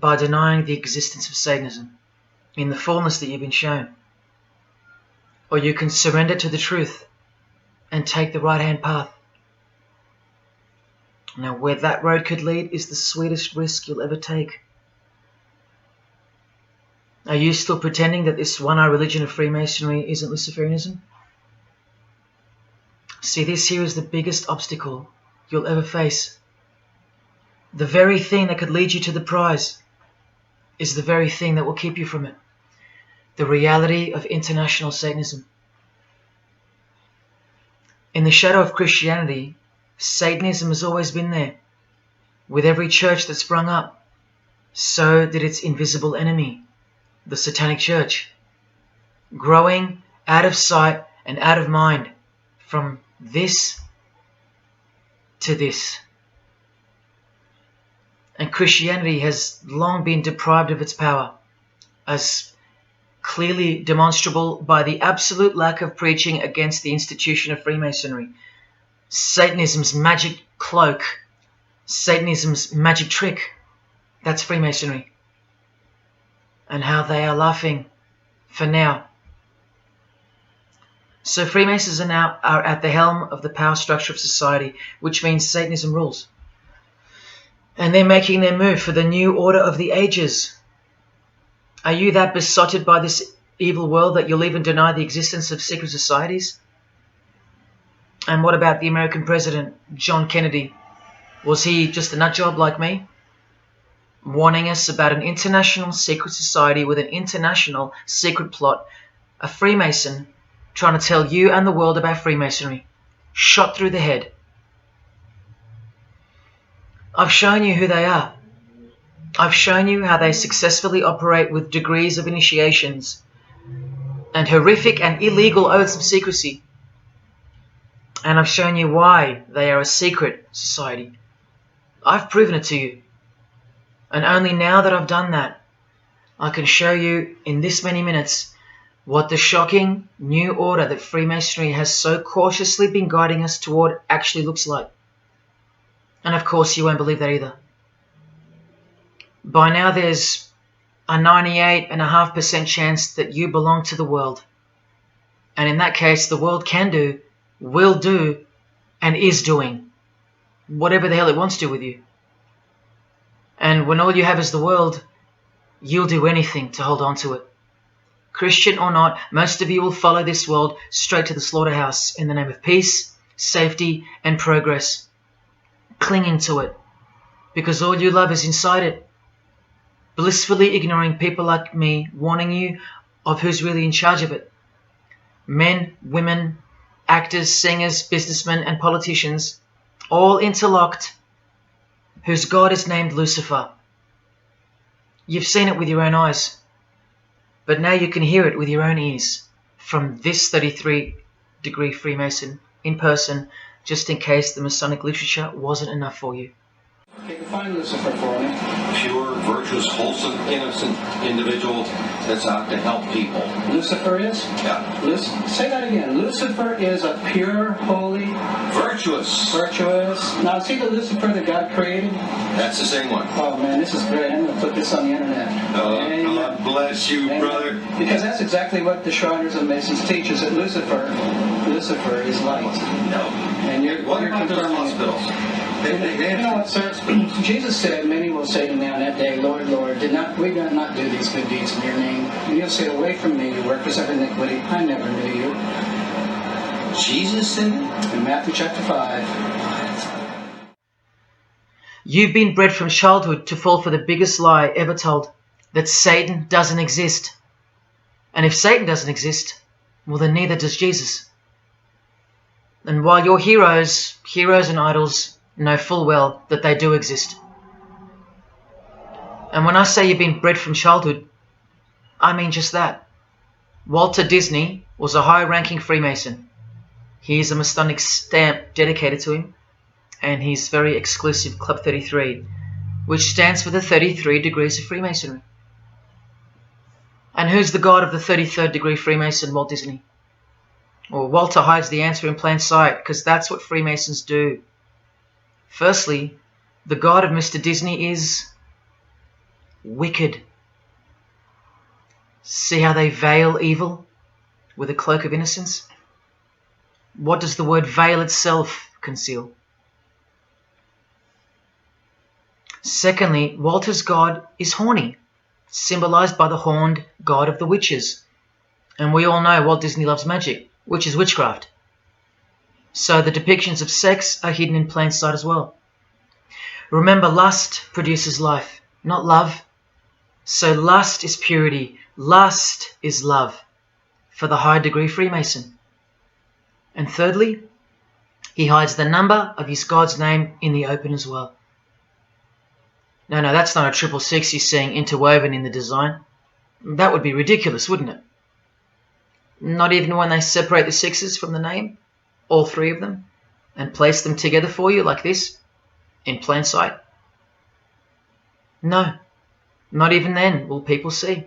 by denying the existence of Satanism in the fullness that you've been shown. Or you can surrender to the truth and take the right-hand path. Now, where that road could lead is the sweetest risk you'll ever take. Are you still pretending that this one-eye religion of Freemasonry isn't Luciferianism? See, this here is the biggest obstacle you'll ever face. The very thing that could lead you to the prize is the very thing that will keep you from it. The reality of international Satanism. In the shadow of Christianity, Satanism has always been there. With every church that sprung up, so did its invisible enemy, the Satanic Church, growing out of sight and out of mind, from this to this. And Christianity has long been deprived of its power, as clearly demonstrable by the absolute lack of preaching against the institution of Freemasonry. Satanism's magic cloak, Satanism's magic trick, that's Freemasonry. And how they are laughing for now. So Freemasons are at the helm of the power structure of society, which means Satanism rules. And they're making their move for the new order of the ages. Are you that besotted by this evil world that you'll even deny the existence of secret societies? And what about the American president, John Kennedy? Was he just a nutjob like me? Warning us about an international secret society with an international secret plot. A Freemason trying to tell you and the world about Freemasonry. Shot through the head. I've shown you who they are. I've shown you how they successfully operate with degrees of initiations and horrific and illegal oaths of secrecy. And I've shown you why they are a secret society. I've proven it to you. And only now that I've done that, I can show you in this many minutes what the shocking new order that Freemasonry has so cautiously been guiding us toward actually looks like. And of course you won't believe that either. By now there's a 98.5% chance that you belong to the world. And in that case, the world can do, will do, and is doing whatever the hell it wants to with you. And when all you have is the world, you'll do anything to hold on to it. Christian or not, most of you will follow this world straight to the slaughterhouse in the name of peace, safety, and progress. Clinging to it, because all you love is inside it. Blissfully ignoring people like me warning you of who's really in charge of it. Men, women, actors, singers, businessmen, and politicians, all interlocked, whose God is named Lucifer. You've seen it with your own eyes, but now you can hear it with your own ears from this 33-degree Freemason in person, just in case the Masonic literature wasn't enough for you. Okay, define Lucifer for me. Pure, virtuous, wholesome, innocent individual that's out to help people. Lucifer is? Yeah. Say that again. Lucifer is a pure, holy, Virtuous. virtuous. Now, see the Lucifer that God created? That's the same one. Oh man, this is great. I'm going to put this on the internet. Oh, Amen. God bless you, Amen. brother. Because that's exactly what the Shriners and Masons teach, is that Lucifer is light. No. And you're What about those confirming it. hospitals? You know what, sir? Jesus said, many will say to me on that day, Lord, Lord, we did not do these good deeds in your name. And you'll say, away from me, you workers of iniquity. I never knew you. Jesus said it? In Matthew chapter 5. You've been bred from childhood to fall for the biggest lie ever told, that Satan doesn't exist. And if Satan doesn't exist, well then neither does Jesus. And while your heroes and idols know full well that they do exist. And when I say you've been bred from childhood, I mean just that. Walter Disney was a high-ranking Freemason. Here's a Masonic stamp dedicated to him, and his very exclusive Club 33, which stands for the 33 degrees of Freemasonry. And who's the god of the 33rd degree Freemason, Walt Disney? Well, Walter hides the answer in plain sight, because that's what Freemasons do. Firstly, the god of Mr. Disney is wicked. See how they veil evil with a cloak of innocence? What does the word veil itself conceal? Secondly, Walter's god is horny, symbolized by the horned god of the witches. And we all know Walt Disney loves magic, which is witchcraft. So the depictions of sex are hidden in plain sight as well. Remember, lust produces life, not love. So lust is purity, lust is love, for the high degree Freemason. And thirdly, he hides the number of his God's name in the open as well. No, that's not a 666 he's seeing interwoven in the design. That would be ridiculous, wouldn't it? Not even when they separate the sixes from the name, all three of them, and place them together for you like this, in plain sight. No, not even then will people see.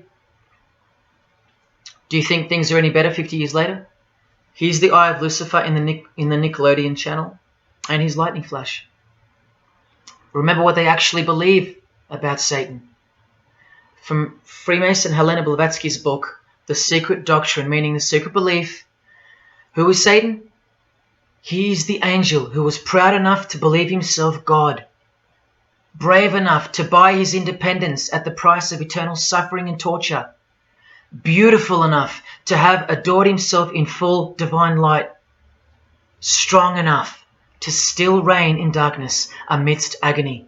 Do you think things are any better 50 years later? Here's the Eye of Lucifer in the Nickelodeon channel, and his lightning flash. Remember what they actually believe about Satan. From Freemason Helena Blavatsky's book, The Secret Doctrine, meaning the secret belief. Who is Satan? He is the angel who was proud enough to believe himself God, brave enough to buy his independence at the price of eternal suffering and torture, beautiful enough to have adored himself in full divine light, strong enough to still reign in darkness amidst agony.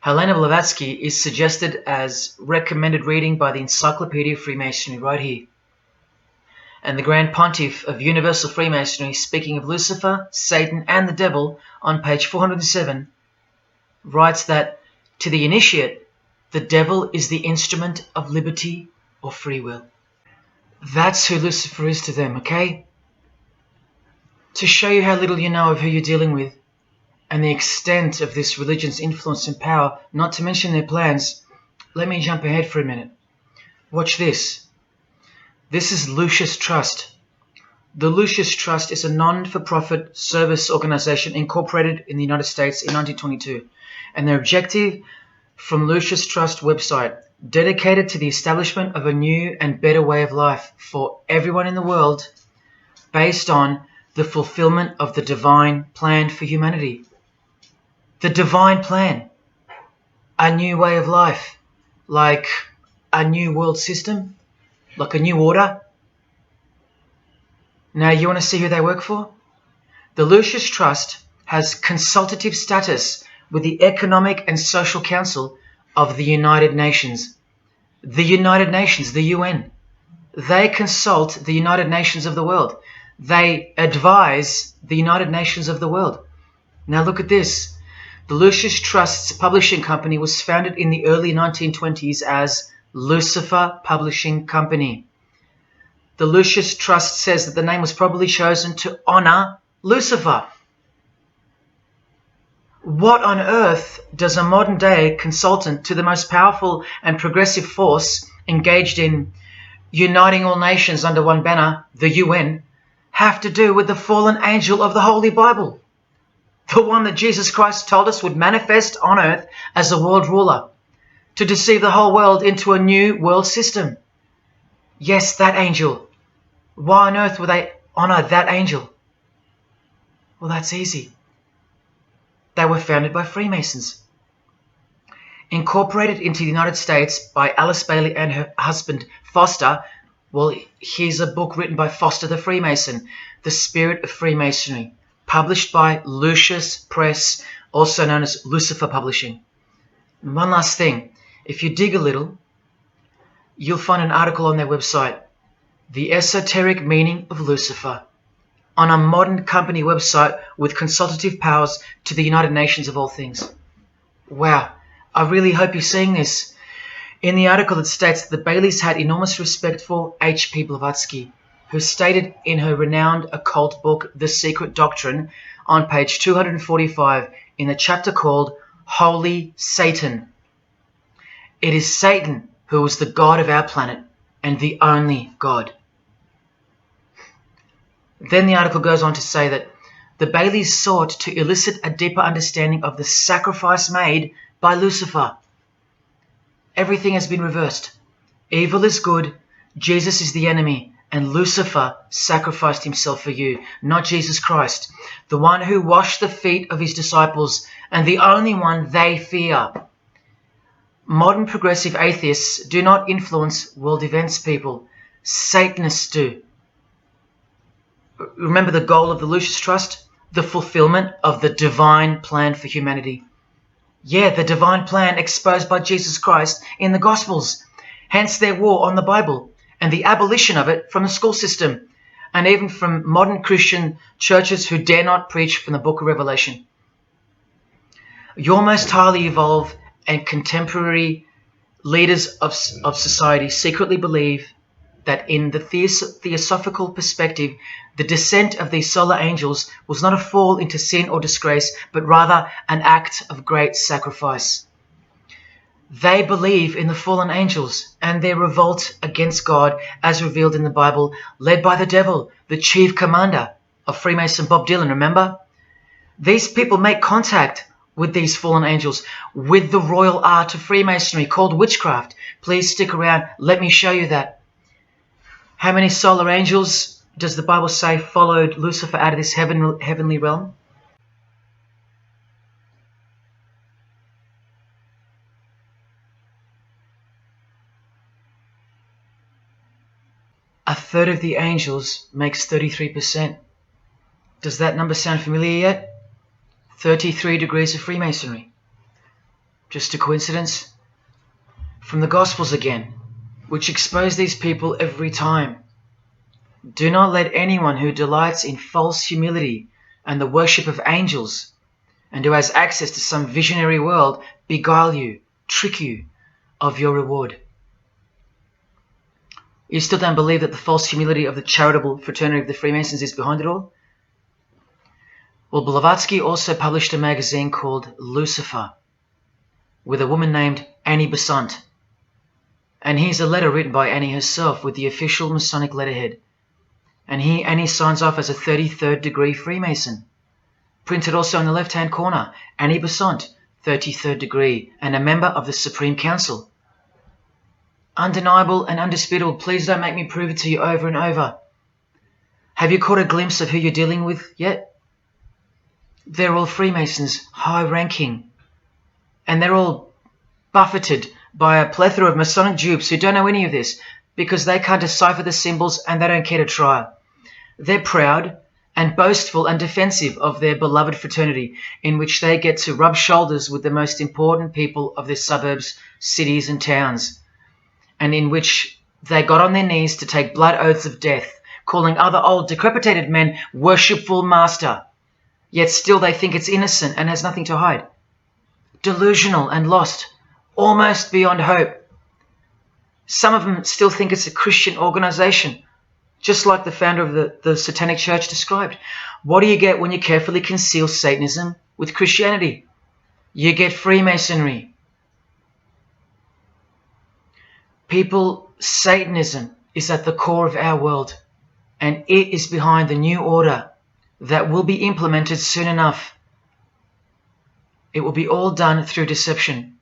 Helena Blavatsky is suggested as recommended reading by the Encyclopedia of Freemasonry right here. And the Grand Pontiff of Universal Freemasonry, speaking of Lucifer, Satan and the Devil on page 407, writes that to the initiate, the devil is the instrument of liberty or free will. That's who Lucifer is to them, okay? To show you how little you know of who you're dealing with and the extent of this religion's influence and power, not to mention their plans, let me jump ahead for a minute. Watch this. This is Lucius Trust. The Lucius Trust is a non-for-profit service organization incorporated in the United States in 1922, and their objective from Lucius Trust website, dedicated to the establishment of a new and better way of life for everyone in the world based on the fulfillment of the divine plan for humanity. The divine plan. A new way of life, like a new world system, like a new order. Now, you want to see who they work for? The Lucius Trust has consultative status with the Economic and Social Council of the United Nations. The United Nations, the UN. They consult the United Nations of the world. They advise the United Nations of the world. Now look at this. The Lucius Trust's publishing company was founded in the early 1920s as Lucifer Publishing Company. The Lucius Trust says that the name was probably chosen to honor Lucifer. What on earth does a modern day consultant to the most powerful and progressive force engaged in uniting all nations under one banner, the UN, have to do with the fallen angel of the Holy Bible? The one that Jesus Christ told us would manifest on earth as a world ruler, to deceive the whole world into a new world system. Yes, that angel. Why on earth would they honor that angel? Well, that's easy. They were founded by Freemasons. Incorporated into the United States by Alice Bailey and her husband Foster. Well, here's a book written by Foster the Freemason, The Spirit of Freemasonry, published by Lucius Press, also known as Lucifer Publishing. And one last thing, if you dig a little, you'll find an article on their website, The Esoteric Meaning of Lucifer, on a modern company website with consultative powers to the United Nations of all things. Wow, I really hope you're seeing this. In the article it states that the Baileys had enormous respect for H.P. Blavatsky, who stated in her renowned occult book, The Secret Doctrine, on page 245 in the chapter called Holy Satan. It is Satan who is the God of our planet and the only God. Then the article goes on to say that the Baileys sought to elicit a deeper understanding of the sacrifice made by Lucifer. everything has been reversed. Evil is good, Jesus is the enemy, and Lucifer sacrificed himself for you, not Jesus Christ, the one who washed the feet of his disciples and the only one they fear. Modern progressive atheists do not influence world events, people. Satanists do. Remember the goal of the Lucis Trust? The fulfillment of the divine plan for humanity. Yeah, the divine plan exposed by Jesus Christ in the Gospels. Hence their war on the Bible and the abolition of it from the school system and even from modern Christian churches who dare not preach from the book of Revelation. Your most highly evolved and contemporary leaders of society secretly believe that in the theosophical perspective, the descent of these solar angels was not a fall into sin or disgrace, but rather an act of great sacrifice. They believe in the fallen angels and their revolt against God as revealed in the Bible, led by the devil, the chief commander of Freemason Bob Dylan, remember? These people make contact with these fallen angels, with the royal art of Freemasonry called witchcraft. Please stick around. Let me show you that. How many solar angels does the Bible say followed Lucifer out of this heavenly realm? A third of the angels makes 33%. Does that number sound familiar yet? 33 degrees of Freemasonry. Just a coincidence? From the Gospels again, which expose these people every time. Do not let anyone who delights in false humility and the worship of angels and who has access to some visionary world beguile you, trick you of your reward. You still don't believe that the false humility of the charitable fraternity of the Freemasons is behind it all? Well, Blavatsky also published a magazine called Lucifer with a woman named Annie Besant. And here's a letter written by Annie herself with the official Masonic letterhead. And here Annie signs off as a 33rd degree Freemason. Printed also in the left-hand corner, Annie Besant, 33rd degree, and a member of the Supreme Council. Undeniable and undisputable. Please don't make me prove it to you over and over. Have you caught a glimpse of who you're dealing with yet? They're all Freemasons, high-ranking. And they're all buffeted by a plethora of Masonic dupes who don't know any of this because they can't decipher the symbols and they don't care to try. They're proud and boastful and defensive of their beloved fraternity in which they get to rub shoulders with the most important people of their suburbs, cities and towns, and in which they got on their knees to take blood oaths of death, calling other old decrepitated men worshipful master, yet still they think it's innocent and has nothing to hide. Delusional and lost, almost beyond hope. Some of them still think it's a Christian organization, just like the founder of the Satanic Church described. What do you get when you carefully conceal Satanism with Christianity? You get Freemasonry. People, Satanism is at the core of our world, and it is behind the new order that will be implemented soon enough. It will be all done through deception.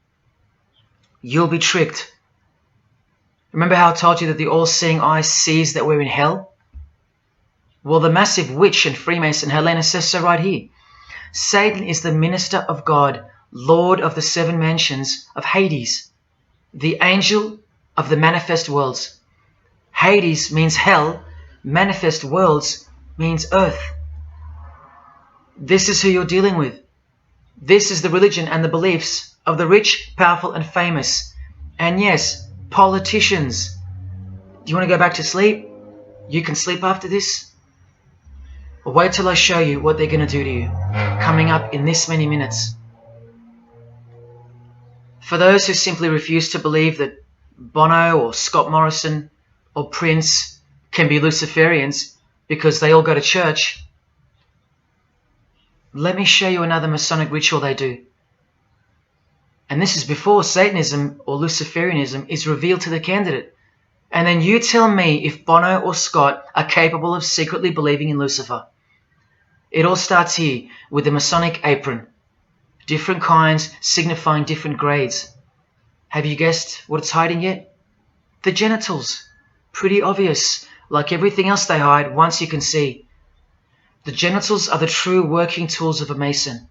You'll be tricked. Remember how I told you that the all-seeing eye sees that we're in hell? Well, the massive witch and Freemason Helena says so right here. Satan is the minister of God, Lord of the seven mansions of Hades, the angel of the manifest worlds. Hades means hell, manifest worlds means earth. This is who you're dealing with. This is the religion and the beliefs of the rich, powerful and famous. And yes, politicians. Do you want to go back to sleep? You can sleep after this. Or wait till I show you what they're going to do to you, coming up in this many minutes. For those who simply refuse to believe that Bono or Scott Morrison or Prince can be Luciferians because they all go to church, let me show you another Masonic ritual they do. And this is before Satanism or Luciferianism is revealed to the candidate. And then you tell me if Bono or Scott are capable of secretly believing in Lucifer. It all starts here with the Masonic apron. Different kinds signifying different grades. Have you guessed what it's hiding yet? The genitals. Pretty obvious. Like everything else they hide, once you can see. The genitals are the true working tools of a Mason.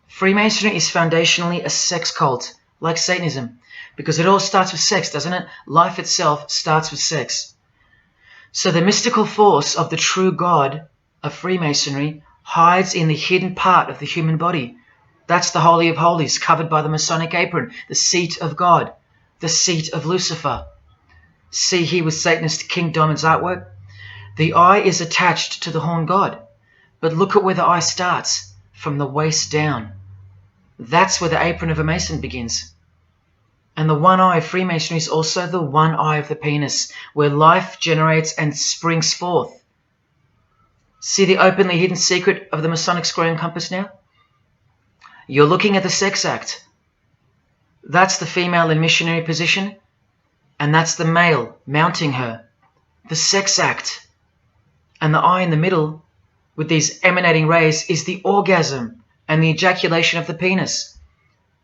Freemasonry is foundationally a sex cult, like Satanism, because it all starts with sex, doesn't it? Life itself starts with sex. So the mystical force of the true God of Freemasonry hides in the hidden part of the human body. That's the Holy of Holies, covered by the Masonic apron, the seat of God, the seat of Lucifer. See here with Satanist King Diamond's artwork? The eye is attached to the horn god, but look at where the eye starts, from the waist down. That's where the apron of a Mason begins. And the one eye of Freemasonry is also the one eye of the penis, where life generates and springs forth. See the openly hidden secret of the Masonic square and compass now? You're looking at the sex act. That's the female in missionary position, and that's the male mounting her. The sex act. And the eye in the middle, with these emanating rays, is the orgasm and the ejaculation of the penis.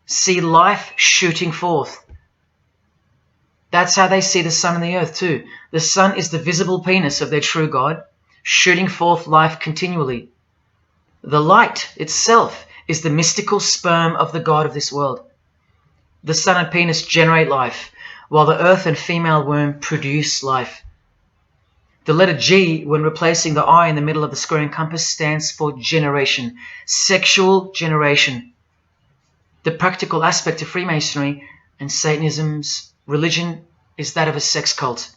See life shooting forth. That's how they see the sun and the earth too. The sun is the visible penis of their true God, shooting forth life continually. The light itself is the mystical sperm of the God of this world. The sun and penis generate life, while the earth and female womb produce life. The letter G, when replacing the I in the middle of the square and compass, stands for generation, sexual generation. The practical aspect of Freemasonry and Satanism's religion is that of a sex cult.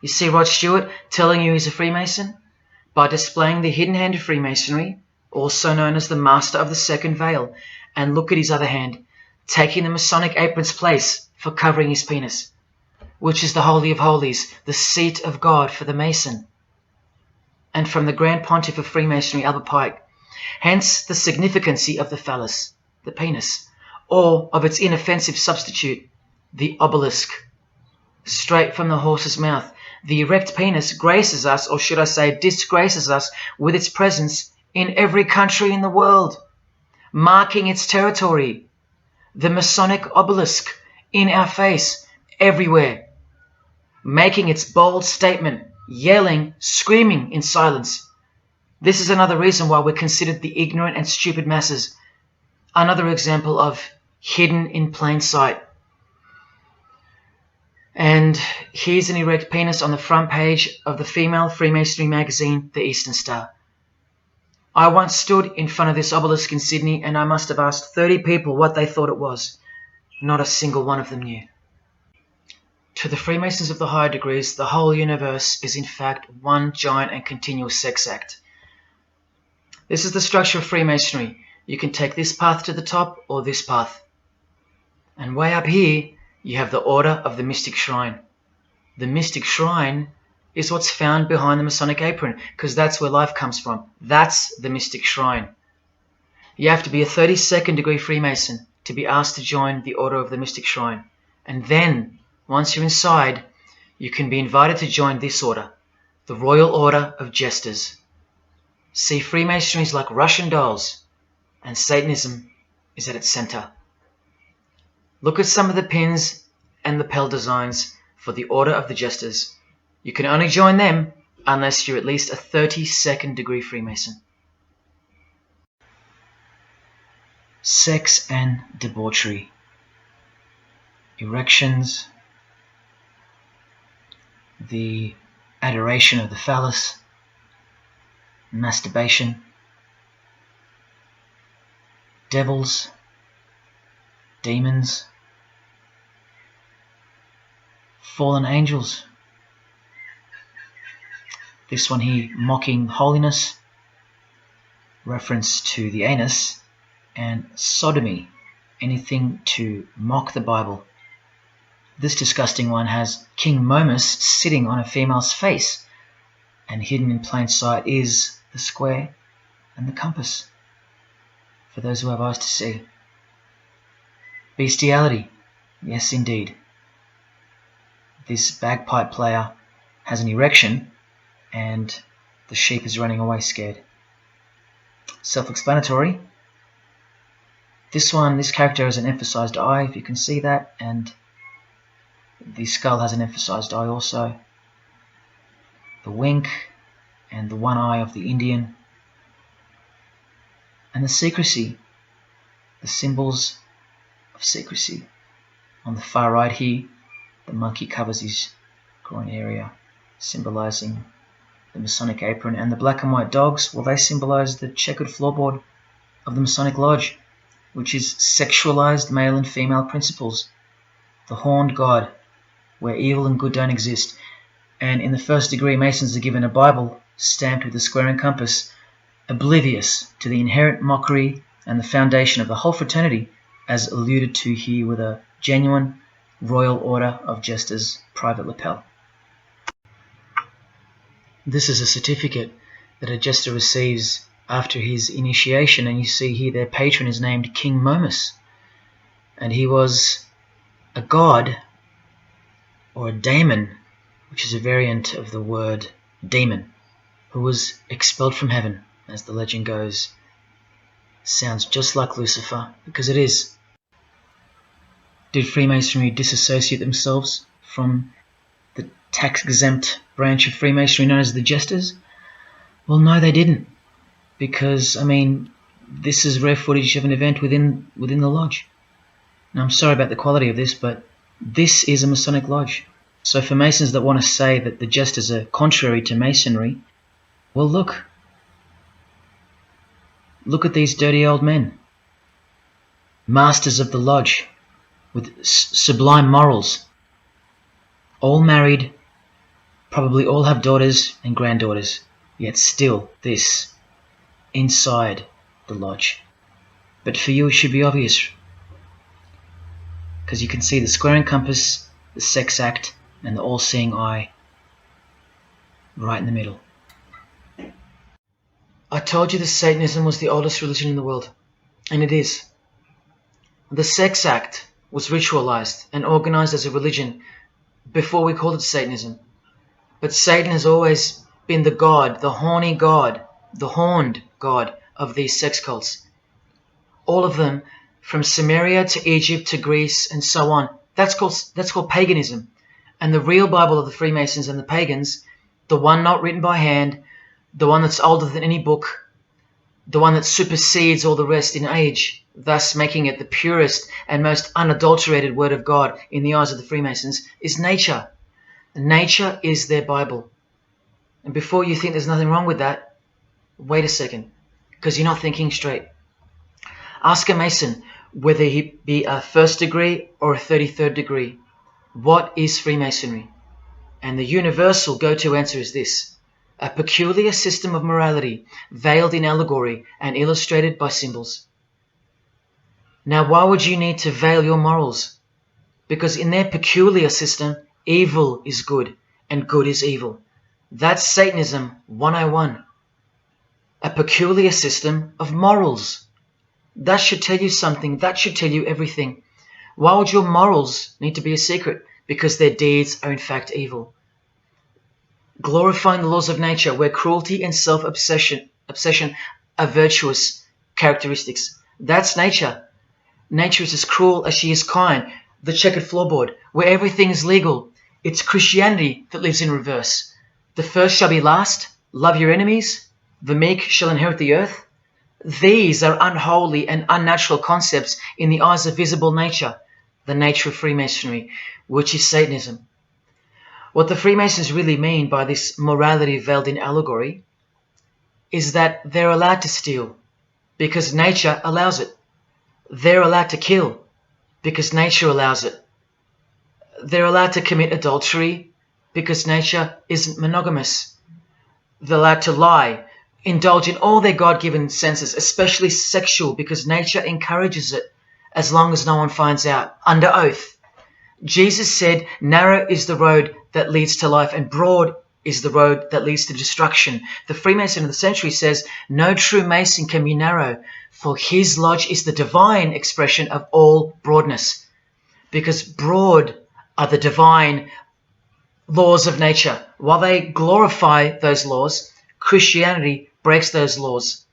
You see Rod Stewart telling you he's a Freemason? By displaying the hidden hand of Freemasonry, also known as the Master of the Second Veil, and look at his other hand, taking the Masonic apron's place for covering his penis, which is the Holy of Holies, the seat of God for the Mason. And from the Grand Pontiff of Freemasonry, Albert Pike, hence the significancy of the phallus, the penis, or of its inoffensive substitute, the obelisk. Straight from the horse's mouth, the erect penis graces us, or should I say disgraces us, with its presence in every country in the world, marking its territory. The Masonic obelisk in our face, everywhere, making its bold statement, yelling, screaming in silence. This is another reason why we're considered the ignorant and stupid masses. Another example of hidden in plain sight. And here's an erect penis on the front page of the female Freemasonry magazine, The Eastern Star. I once stood in front of this obelisk in Sydney, and I must have asked 30 people what they thought it was. Not a single one of them knew. To the Freemasons of the higher degrees, the whole universe is in fact one giant and continuous sex act. This is the structure of Freemasonry. You can take this path to the top or this path. And way up here, you have the Order of the Mystic Shrine. The Mystic Shrine is what's found behind the Masonic apron, because that's where life comes from. That's the Mystic Shrine. You have to be a 32nd degree Freemason to be asked to join the Order of the Mystic Shrine. And then, once you're inside, you can be invited to join this order, the Royal Order of Jesters. See, Freemasonry is like Russian dolls, and Satanism is at its center. Look at some of the pins and lapel designs for the Order of the Jesters. You can only join them unless you're at least a 32nd degree Freemason. Sex and debauchery. Erections. The adoration of the phallus. Masturbation. Devils. Demons. Fallen angels. This one here, mocking holiness, reference to the anus, and sodomy, anything to mock the Bible. This disgusting one has King Momus sitting on a female's face, and hidden in plain sight is the square and the compass, for those who have eyes to see. Bestiality, yes indeed. This bagpipe player has an erection, and the sheep is running away scared. Self-explanatory. This character has an emphasized eye, if you can see that, and the skull has an emphasized eye also. The wink and the one eye of the Indian. And the secrecy, the symbols of secrecy. On the far right here, the monkey covers his groin area, symbolizing the Masonic apron, and the black and white dogs, well, they symbolize the checkered floorboard of the Masonic Lodge, which is sexualized male and female principles, the horned god, where evil and good don't exist. And in the first degree, Masons are given a Bible stamped with a square and compass, oblivious to the inherent mockery and the foundation of the whole fraternity, as alluded to here with a genuine Royal Order of Jesters private lapel. This is a certificate that a jester receives after his initiation, and you see here their patron is named King Momus, and he was a god, or a daemon, which is a variant of the word demon, who was expelled from heaven, as the legend goes. Sounds just like Lucifer, because it is. Did Freemasonry disassociate themselves from the tax-exempt branch of Freemasonry known as the Jesters? Well, no, they didn't. Because, I mean, this is rare footage of an event within the lodge. Now, I'm sorry about the quality of this, but this is a Masonic lodge. So for Masons that want to say that the Jesters are contrary to Masonry, well, look. Look at these dirty old men. Masters of the lodge, with sublime morals. All married, probably all have daughters and granddaughters, yet still this inside the lodge. But for you it should be obvious, because you can see the square and compass, the sex act, and the all-seeing eye right in the middle. I told you that Satanism was the oldest religion in the world, and it is. The sex act was ritualized and organized as a religion before we called it Satanism. But Satan has always been the god, the horny god, the horned god of these sex cults. All of them, from Samaria to Egypt to Greece and so on, that's called paganism. And the real Bible of the Freemasons and the pagans, the one not written by hand, the one that's older than any book, the one that supersedes all the rest in age, thus making it the purest and most unadulterated word of God in the eyes of the Freemasons, is nature. Nature is their Bible. And before you think there's nothing wrong with that, wait a second, because you're not thinking straight. Ask a Mason, whether he be a first degree or a 33rd degree, what is Freemasonry? And the universal go-to answer is this: a peculiar system of morality, veiled in allegory and illustrated by symbols. Now, why would you need to veil your morals? Because in their peculiar system, evil is good and good is evil. That's Satanism 101. A peculiar system of morals. That should tell you something. That should tell you everything. Why would your morals need to be a secret? Because their deeds are in fact evil. Glorifying the laws of nature, where cruelty and self-obsession are virtuous characteristics. That's nature. Nature is as cruel as she is kind. The checkered floorboard, where everything is legal. It's Christianity that lives in reverse. The first shall be last. Love your enemies. The meek shall inherit the earth. These are unholy and unnatural concepts in the eyes of visible nature, the nature of Freemasonry, which is Satanism. What the Freemasons really mean by this morality veiled in allegory is that they're allowed to steal because nature allows it. They're allowed to kill because nature allows it. They're allowed to commit adultery because nature isn't monogamous. They're allowed to lie, indulge in all their God-given senses, especially sexual, because nature encourages it, as long as no one finds out, under oath. Jesus said, narrow is the road that leads to life, and broad is the road that leads to destruction. The Freemason of the century says, no true Mason can be narrow, for his lodge is the divine expression of all broadness. Because broad are the divine laws of nature. While they glorify those laws, Christianity breaks those laws.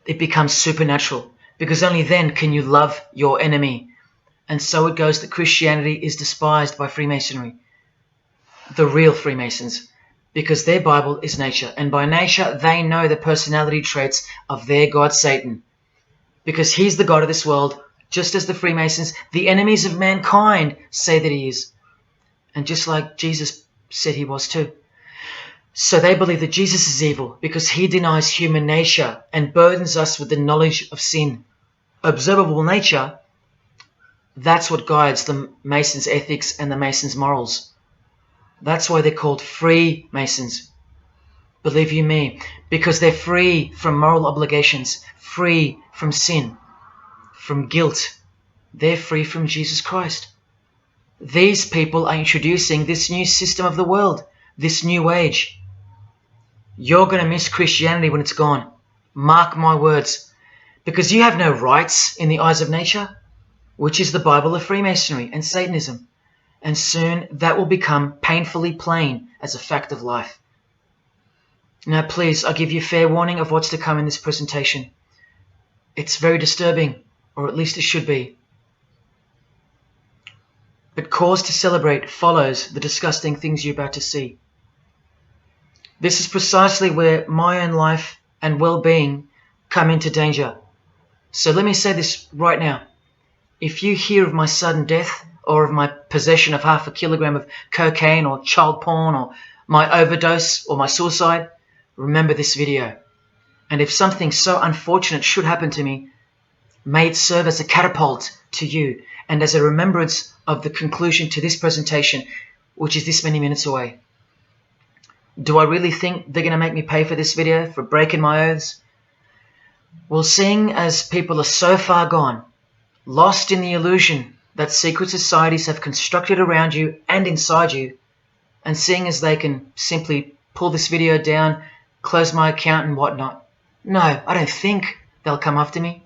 It becomes supernatural because only then can you love your enemy. And so it goes that Christianity is despised by Freemasonry, the real Freemasons, because their Bible is nature, and by nature they know the personality traits of their God Satan, because he's the God of this world, just as the Freemasons, the enemies of mankind, say that he is, and just like Jesus said he was too. So they believe that Jesus is evil because he denies human nature and burdens us with the knowledge of sin. Observable nature, that's what guides the Masons' ethics and the Masons' morals. That's why they're called Freemasons. Believe you me, because they're free from moral obligations, free from sin, from guilt. They're free from Jesus Christ. These people are introducing this new system of the world, this new age. You're going to miss Christianity when it's gone. Mark my words. Because you have no rights in the eyes of nature, which is the Bible of Freemasonry and Satanism. And soon that will become painfully plain as a fact of life. Now please, I give you fair warning of what's to come in this presentation. It's very disturbing, or at least it should be. But cause to celebrate follows the disgusting things you're about to see. This is precisely where my own life and well-being come into danger. So let me say this right now. If you hear of my sudden death, or of my possession of 0.5 kilogram of cocaine or child porn, or my overdose or my suicide, remember this video. And if something so unfortunate should happen to me, may it serve as a catapult to you and as a remembrance of the conclusion to this presentation, which is this many minutes away. Do I really think they're going to make me pay for this video, for breaking my oaths? Well, seeing as people are so far gone, lost in the illusion that secret societies have constructed around you and inside you, and seeing as they can simply pull this video down, close my account and whatnot, no, I don't think they'll come after me.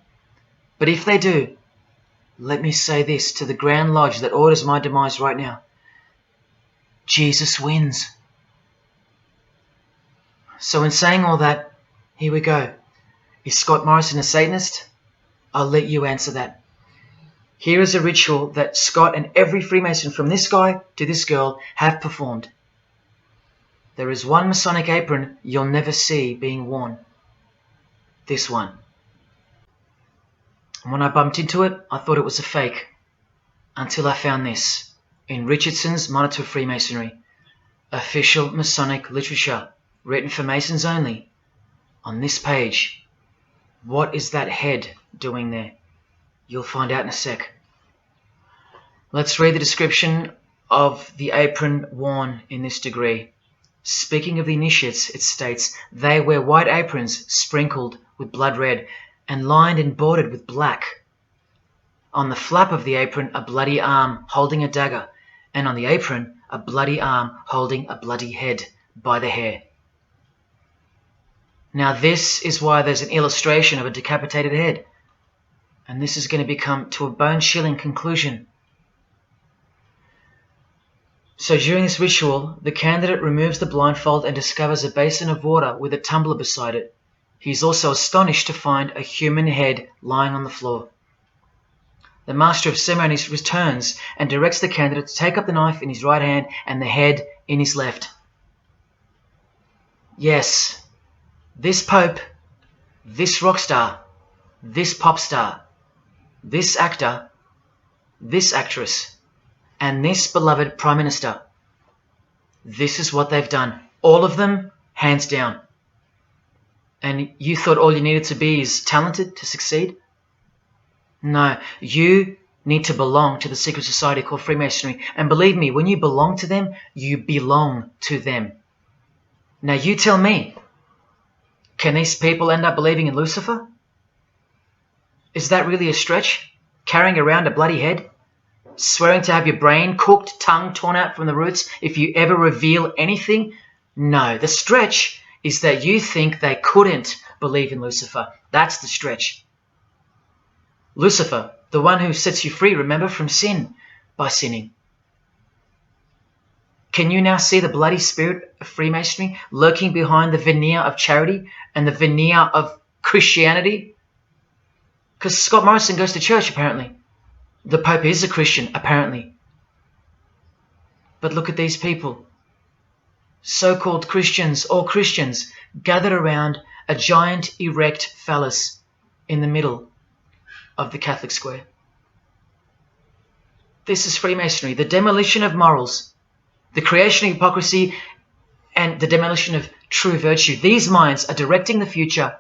But if they do, let me say this to the Grand Lodge that orders my demise right now. Jesus wins. So in saying all that, here we go. Is Scott Morrison a Satanist? I'll let you answer that. Here is a ritual that Scott and every Freemason from this guy to this girl have performed. There is one Masonic apron you'll never see being worn. This one. And when I bumped into it, I thought it was a fake. Until I found this in Richardson's Monitor of Freemasonry, official Masonic literature, written for Masons only. On this page, what is that head doing there? You'll find out in a sec. Let's read the description of the apron worn in this degree. Speaking of the initiates, it states, they wear white aprons sprinkled with blood red and lined and bordered with black. On the flap of the apron, a bloody arm holding a dagger, and on the apron, a bloody arm holding a bloody head by the hair. Now this is why there's an illustration of a decapitated head. And this is going to become to a bone-chilling conclusion. So during this ritual, the candidate removes the blindfold and discovers a basin of water with a tumbler beside it. He is also astonished to find a human head lying on the floor. The master of ceremonies returns and directs the candidate to take up the knife in his right hand and the head in his left. Yes, this pope, this rock star, this pop star, this actor, this actress, and this beloved Prime Minister. This is what they've done. All of them, hands down. And you thought all you needed to be is talented to succeed? No, you need to belong to the secret society called Freemasonry. And believe me, when you belong to them, you belong to them. Now you tell me, can these people end up believing in Lucifer? Is that really a stretch? Carrying around a bloody head? Swearing to have your brain cooked, tongue torn out from the roots if you ever reveal anything? No, the stretch is that you think they couldn't believe in Lucifer. That's the stretch. Lucifer, the one who sets you free, remember, from sin by sinning. Can you now see the bloody spirit of Freemasonry lurking behind the veneer of charity and the veneer of Christianity? Because Scott Morrison goes to church, apparently. The Pope is a Christian, apparently. But look at these people. So-called Christians or Christians gathered around a giant erect phallus in the middle of the Catholic square. This is Freemasonry, the demolition of morals, the creation of hypocrisy, and the demolition of true virtue. These minds are directing the future.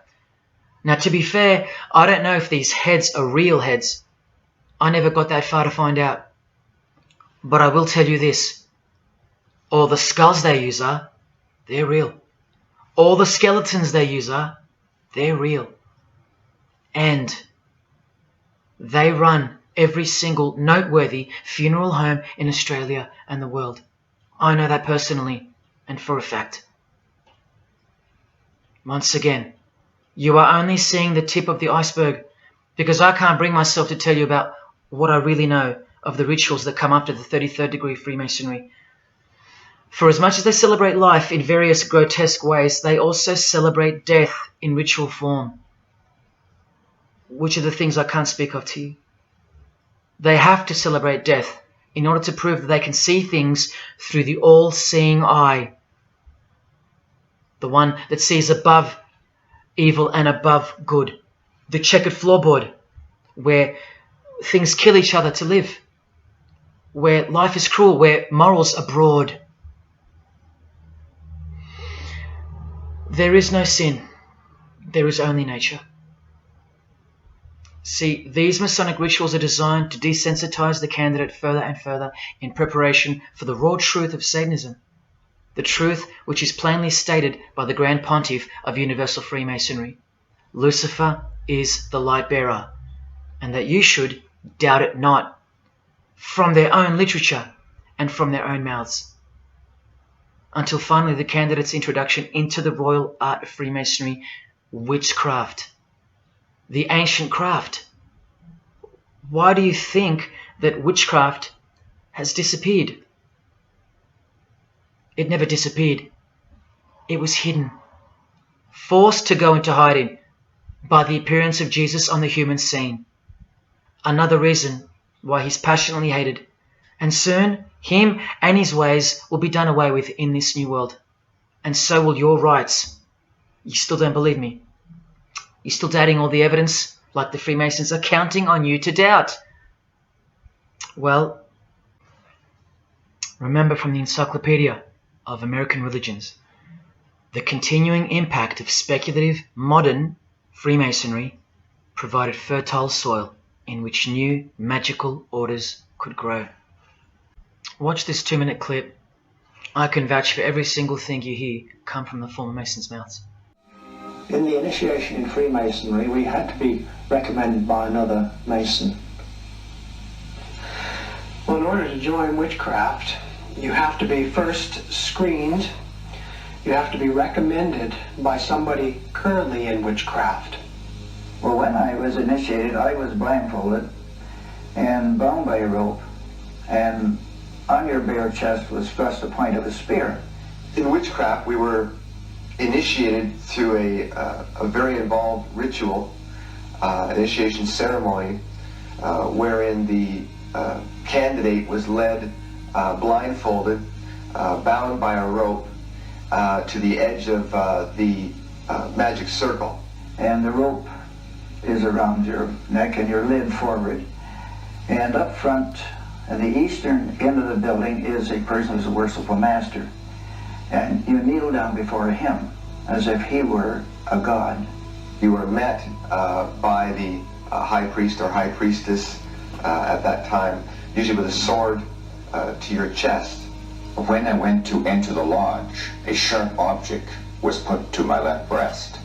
Now, to be fair, I don't know if these heads are real heads. I never got that far to find out. But I will tell you this. All the skulls they use they're real. All the skeletons they use they're real. And they run every single noteworthy funeral home in Australia and the world. I know that personally and for a fact. Once again, you are only seeing the tip of the iceberg, because I can't bring myself to tell you about what I really know of the rituals that come after the 33rd degree Freemasonry. For as much as they celebrate life in various grotesque ways, they also celebrate death in ritual form, which are the things I can't speak of to you. They have to celebrate death in order to prove that they can see things through the all-seeing eye, the one that sees above evil and above good, the checkered floorboard, where things kill each other to live, where life is cruel, where morals are broad. There is no sin, there is only nature. See, these Masonic rituals are designed to desensitize the candidate further and further in preparation for the raw truth of Satanism, the truth which is plainly stated by the Grand Pontiff of Universal Freemasonry. Lucifer is the light bearer, and that you should doubt it not, from their own literature and from their own mouths. Until finally the candidate's introduction into the royal art of Freemasonry, witchcraft. The ancient craft. Why do you think that witchcraft has disappeared? It never disappeared. It was hidden, forced to go into hiding by the appearance of Jesus on the human scene. Another reason why he's passionately hated, and soon him and his ways will be done away with in this new world, and so will your rights. You still don't believe me? You're still doubting all the evidence, like the Freemasons are counting on you to doubt. Well, remember from the Encyclopedia of American Religions, the continuing impact of speculative modern Freemasonry provided fertile soil in which new magical orders could grow. Watch this 2-minute clip. I can vouch for every single thing you hear come from the former Masons' mouths. In the initiation in Freemasonry, we had to be recommended by another Mason. Well, in order to join witchcraft, you have to be first screened. You have to be recommended by somebody currently in witchcraft. Well, when I was initiated, I was blindfolded and bound by a rope, and on your bare chest was thrust the point of a spear. In witchcraft, we were initiated through a very involved ritual, initiation ceremony, wherein the candidate was led blindfolded, bound by a rope to the edge of the magic circle. And the rope is around your neck and you're led forward. And up front, at the eastern end of the building, is a person who's a worshipful master. And you kneel down before him as if he were a god. You were met by the high priest or high priestess at that time, usually with a sword to your chest. When I went to enter the lodge, a sharp object was put to my left breast.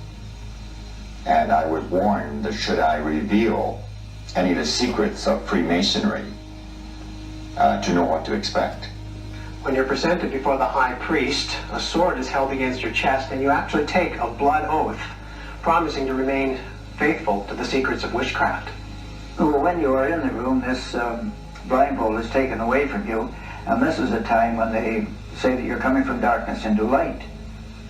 And I was warned that should I reveal any of the secrets of Freemasonry, to know what to expect. When you're presented before the high priest, a sword is held against your chest, and you actually take a blood oath, promising to remain faithful to the secrets of witchcraft. Well, when you are in the room, this blindfold is taken away from you, and this is a time when they say that you're coming from darkness into light.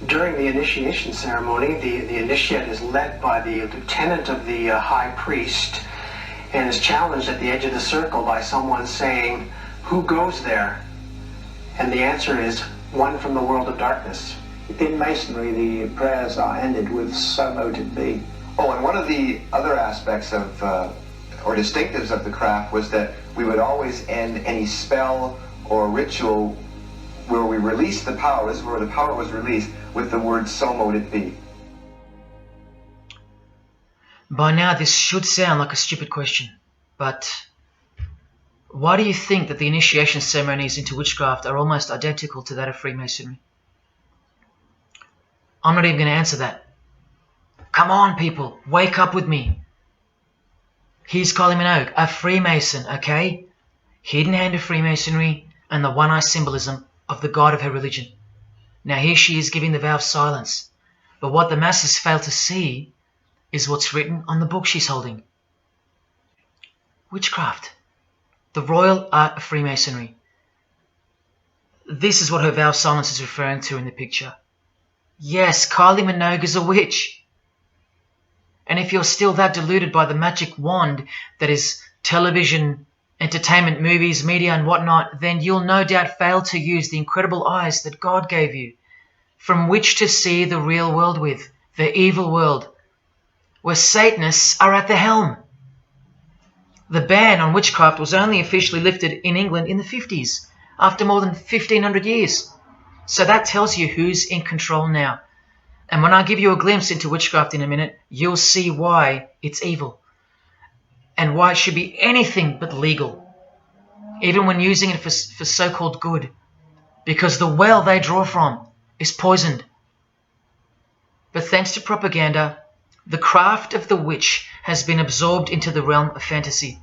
During the initiation ceremony, the initiate is led by the lieutenant of the high priest and is challenged at the edge of the circle by someone saying, "Who goes there?" And the answer is, "One from the world of darkness." In Masonry, the prayers are ended with "So mote it be." Oh, and one of the other aspects of, or distinctives of the craft was that we would always end any spell or ritual where we released the power, this is where the power was released, with the word "So mote it be." By now this should sound like a stupid question, but why do you think that the initiation ceremonies into witchcraft are almost identical to that of Freemasonry? I'm not even going to answer that. Come on, people, wake up with me. Here's Kylie Minogue, a Freemason, okay? Hidden hand of Freemasonry and the one-eye symbolism of the god of her religion. Now here she is giving the vow of silence, but what the masses fail to see is what's written on the book she's holding. Witchcraft, the royal art of Freemasonry. This is what her vow of silence is referring to in the picture. Yes, Kylie Minogue is a witch. And if you're still that deluded by the magic wand that is television, entertainment, movies, media and whatnot, then you'll no doubt fail to use the incredible eyes that God gave you, from which to see the real world with, the evil world, where Satanists are at the helm. The ban on witchcraft was only officially lifted in England in the 50s, after more than 1500 years. So that tells you who's in control now. And when I give you a glimpse into witchcraft in a minute, you'll see why it's evil. And why it should be anything but legal, even when using it for so-called good, because the well they draw from is poisoned. But thanks to propaganda, the craft of the witch has been absorbed into the realm of fantasy.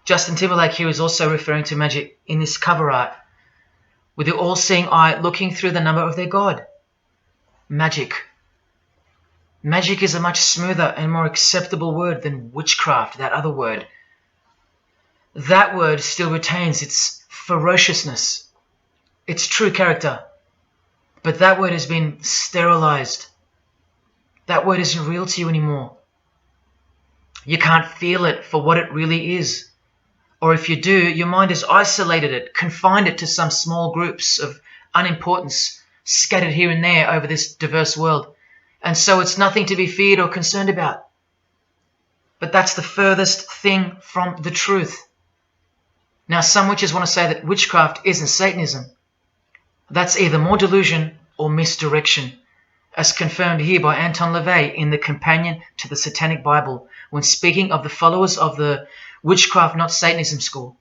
Justin Timberlake here is also referring to magic in this cover art, with the all-seeing eye looking through the number of their god. Magic. Magic is a much smoother and more acceptable word than witchcraft, that other word. That word still retains its ferociousness, its true character. But that word has been sterilized. That word isn't real to you anymore. You can't feel it for what it really is. Or if you do, your mind has isolated it, confined it to some small groups of unimportance scattered here and there over this diverse world. And so it's nothing to be feared or concerned about. But that's the furthest thing from the truth. Now, some witches want to say that witchcraft isn't Satanism. That's either more delusion or misdirection, as confirmed here by Anton LaVey in the Companion to the Satanic Bible, when speaking of the followers of the Witchcraft Not Satanism school.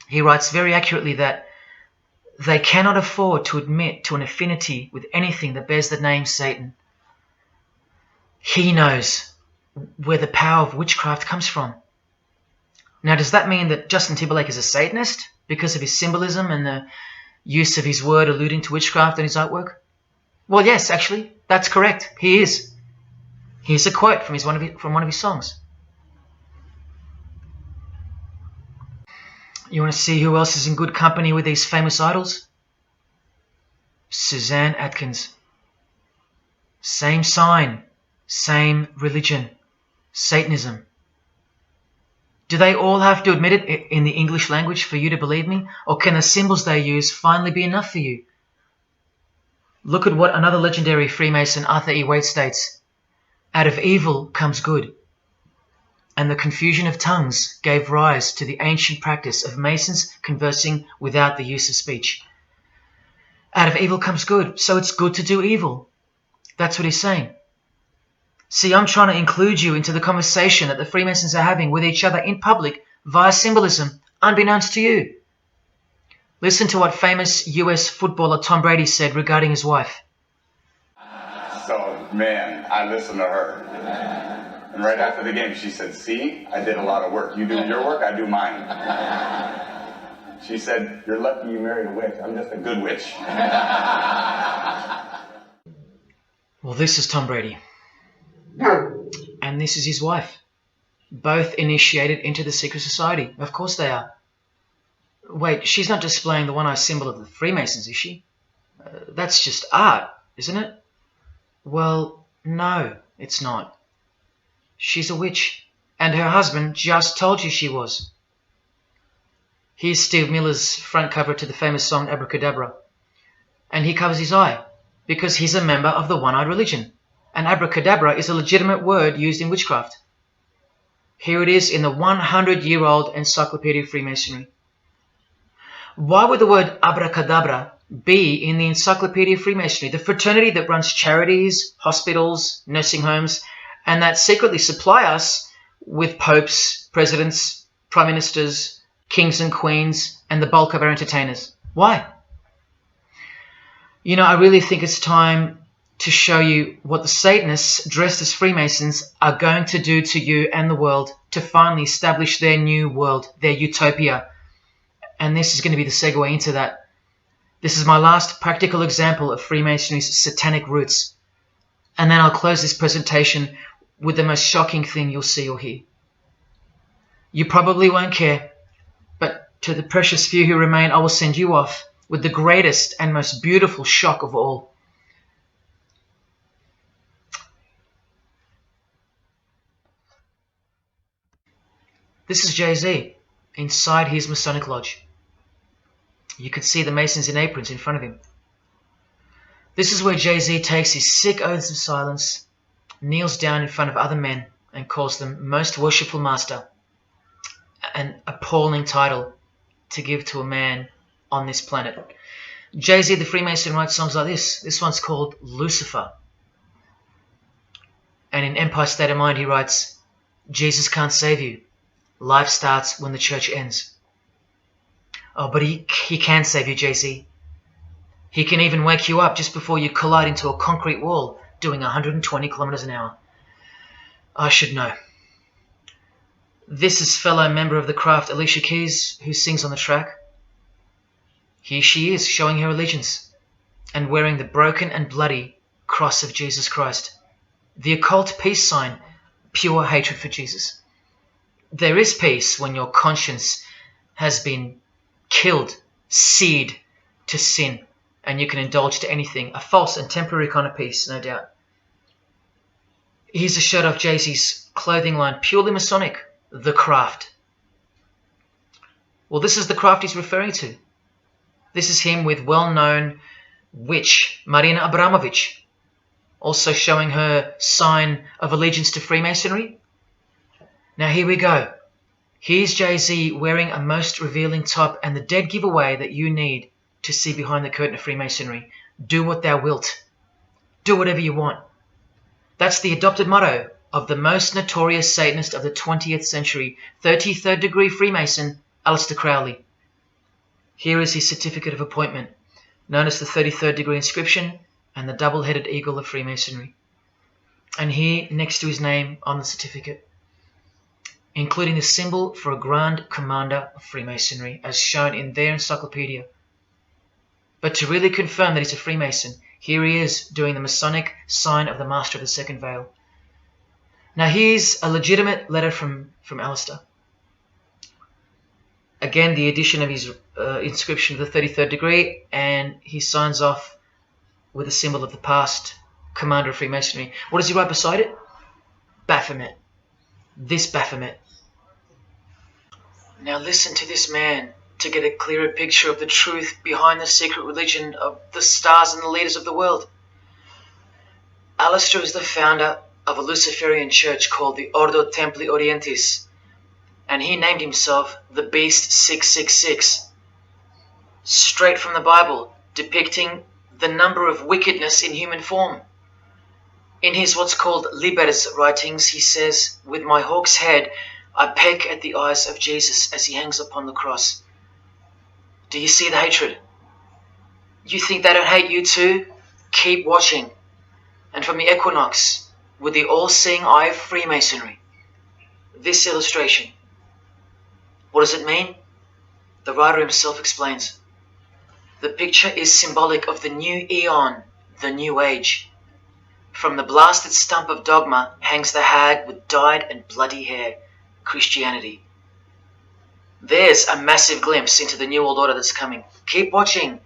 He writes very accurately that they cannot afford to admit to an affinity with anything that bears the name Satan. He knows where the power of witchcraft comes from. Now, does that mean that Justin Timberlake is a Satanist because of his symbolism and the use of his word alluding to witchcraft in his artwork? Well, yes, actually, that's correct. He is. Here's a quote from one of his songs. You want to see who else is in good company with these famous idols? Suzanne Atkins. Same sign, same religion, Satanism. Do they all have to admit it in the English language for you to believe me? Or can the symbols they use finally be enough for you? Look at what another legendary Freemason, Arthur E. Waite, states. Out of evil comes good. And the confusion of tongues gave rise to the ancient practice of Masons conversing without the use of speech. Out of evil comes good, so it's good to do evil. That's what he's saying. See, I'm trying to include you into the conversation that the Freemasons are having with each other in public via symbolism, unbeknownst to you. Listen to what famous US footballer Tom Brady said regarding his wife. So, man, I listened to her. And right after the game, she said, "See, I did a lot of work. You do your work, I do mine." She said, "You're lucky you married a witch. I'm just a good witch." Well, this is Tom Brady. And this is his wife. Both initiated into the secret society. Of course they are. Wait, she's not displaying the one-eye symbol of the Freemasons, is she? That's just art, isn't it? Well, no, it's not. She's a witch, and her husband just told you she was. Here's Steve Miller's front cover to the famous song Abracadabra, and he covers his eye because he's a member of the One-Eyed Religion, and abracadabra is a legitimate word used in witchcraft. Here it is in the 100-year-old Encyclopedia of Freemasonry. Why would the word abracadabra be in the Encyclopedia of Freemasonry, the fraternity that runs charities, hospitals, nursing homes, and that secretly supply us with popes, presidents, prime ministers, kings and queens, and the bulk of our entertainers? Why? You know, I really think it's time to show you what the Satanists dressed as Freemasons are going to do to you and the world to finally establish their new world, their utopia. And this is going to be the segue into that. This is my last practical example of Freemasonry's satanic roots. And then I'll close this presentation with the most shocking thing you'll see or hear. You probably won't care, but to the precious few who remain, I will send you off with the greatest and most beautiful shock of all. This is Jay-Z inside his Masonic Lodge. You can see the Masons in aprons in front of him. This is where Jay-Z takes his sick oaths of silence, kneels down in front of other men, and calls them Most Worshipful Master, an appalling title to give to a man on this planet. Jay-Z the Freemason writes songs like this. This one's called Lucifer. And in Empire State of Mind he writes, Jesus can't save you. Life starts when the church ends. Oh, but he can save you, Jay-Z. He can even wake you up just before you collide into a concrete wall doing 120 kilometers an hour. I should know. This is fellow member of the craft Alicia Keys, who sings on the track. Here she is, showing her allegiance and wearing the broken and bloody cross of Jesus Christ, the occult peace sign, pure hatred for Jesus. There is peace when your conscience has been killed, seared to sin, and you can indulge to anything, a false and temporary kind of peace, no doubt. Here's a shot of Jay-Z's clothing line, purely Masonic, The Craft. Well, this is the craft he's referring to. This is him with well-known witch Marina Abramovich, also showing her sign of allegiance to Freemasonry. Now here we go. Here's Jay-Z wearing a most revealing top and the dead giveaway that you need to see behind the curtain of Freemasonry. Do what thou wilt. Do whatever you want. That's the adopted motto of the most notorious Satanist of the 20th century, 33rd degree Freemason, Aleister Crowley. Here is his certificate of appointment, known as the 33rd degree inscription and the double-headed eagle of Freemasonry. And here, next to his name on the certificate, including the symbol for a Grand Commander of Freemasonry, as shown in their encyclopedia. But to really confirm that he's a Freemason, here he is doing the Masonic sign of the Master of the Second Veil. Now here's a legitimate letter from Aleister. Again, the addition of his inscription of the 33rd degree, and he signs off with a symbol of the past Commander of Freemasonry. What does he write beside it? Baphomet. This Baphomet. Now listen to this man to get a clearer picture of the truth behind the secret religion of the stars and the leaders of the world. Aleister is the founder of a Luciferian church called the Ordo Templi Orientis, and he named himself the Beast 666, straight from the Bible, depicting the number of wickedness in human form. In his what's called Liber's writings, he says, "With my hawk's head, I peck at the eyes of Jesus as he hangs upon the cross." Do you see the hatred? You think they don't hate you too? Keep watching. And from the Equinox, with the all-seeing eye of Freemasonry, this illustration. What does it mean? The writer himself explains. The picture is symbolic of the new eon, the new age. From the blasted stump of dogma hangs the hag with dyed and bloody hair, Christianity. There's a massive glimpse into the new world order that's coming. Keep watching.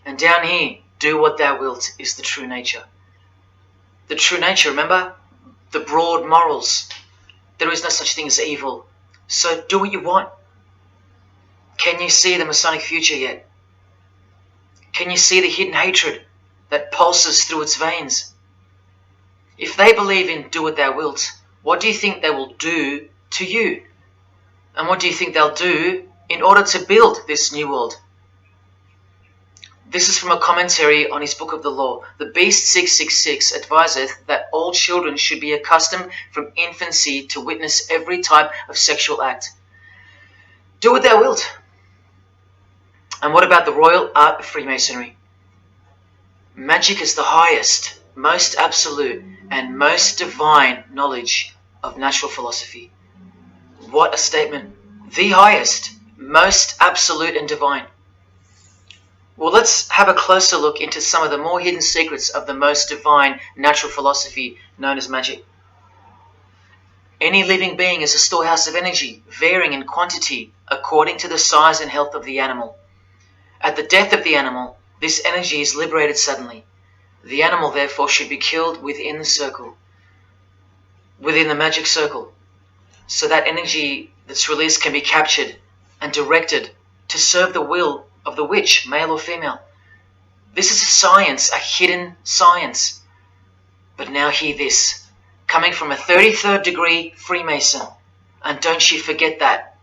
And down here, do what thou wilt is the true nature. The true nature, remember? The broad morals. There is no such thing as evil. So do what you want. Can you see the Masonic future yet? Can you see the hidden hatred that pulses through its veins? If they believe in do what thou wilt, what do you think they will do to you? And what do you think they'll do in order to build this new world? This is from a commentary on his book of the law. The Beast 666 adviseth that all children should be accustomed from infancy to witness every type of sexual act. Do what thou wilt. And what about the royal art of Freemasonry? Magic is the highest, most absolute, and most divine knowledge of natural philosophy. What a statement. The highest, most absolute and divine. Well, let's have a closer look into some of the more hidden secrets of the most divine natural philosophy known as magic. Any living being is a storehouse of energy, varying in quantity according to the size and health of the animal. At the death of the animal, this energy is liberated suddenly. The animal, therefore, should be killed within the circle, within the magic circle, so that energy that's released can be captured and directed to serve the will of the witch, male or female. This is a science, a hidden science. But now hear this, coming from a 33rd degree Freemason, and don't you forget that.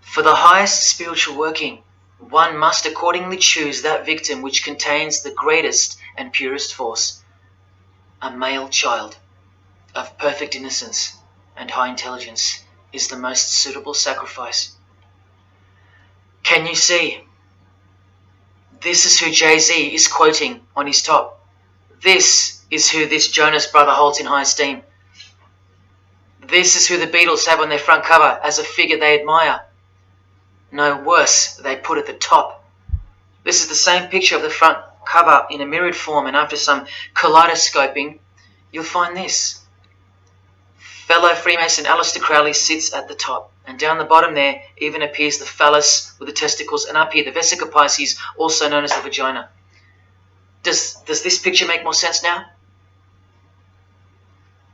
For the highest spiritual working, one must accordingly choose that victim which contains the greatest and purest force, a male child of perfect innocence and high intelligence is the most suitable sacrifice. Can you see? This is who Jay-Z is quoting on his top. This is who this Jonas brother holds in high esteem. This is who the Beatles have on their front cover as a figure they admire. No, worse, they put at the top. This is the same picture of the front cover in a mirrored form, and after some kaleidoscoping, you'll find this. Fellow Freemason Aleister Crowley sits at the top, and down the bottom there even appears the phallus with the testicles, and up here the vesica Pisces, also known as the vagina. Does this picture make more sense now?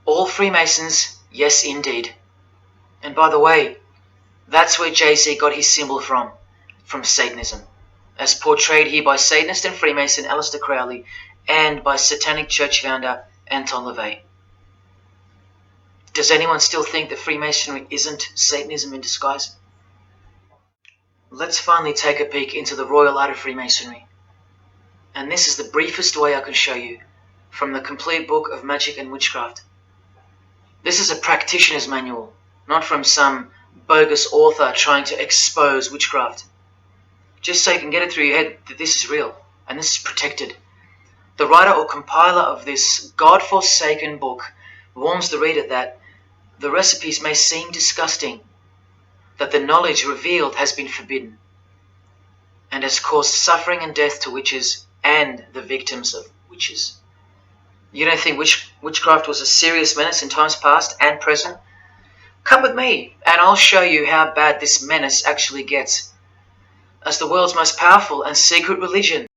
All Freemasons, yes indeed. And by the way, that's where Jay-Z got his symbol from Satanism, as portrayed here by Satanist and Freemason Aleister Crowley and by Satanic Church founder Anton LaVey. Does anyone still think that Freemasonry isn't Satanism in disguise? Let's finally take a peek into the royal art of Freemasonry. And this is the briefest way I can show you from the complete book of Magic and Witchcraft. This is a practitioner's manual, not from some bogus author trying to expose witchcraft. Just so you can get it through your head that this is real and this is protected. The writer or compiler of this God-forsaken book warns the reader that the recipes may seem disgusting, that the knowledge revealed has been forbidden, and has caused suffering and death to witches and the victims of witches. You don't think witchcraft was a serious menace in times past and present? Come with me, and I'll show you how bad this menace actually gets. As the world's most powerful and secret religion,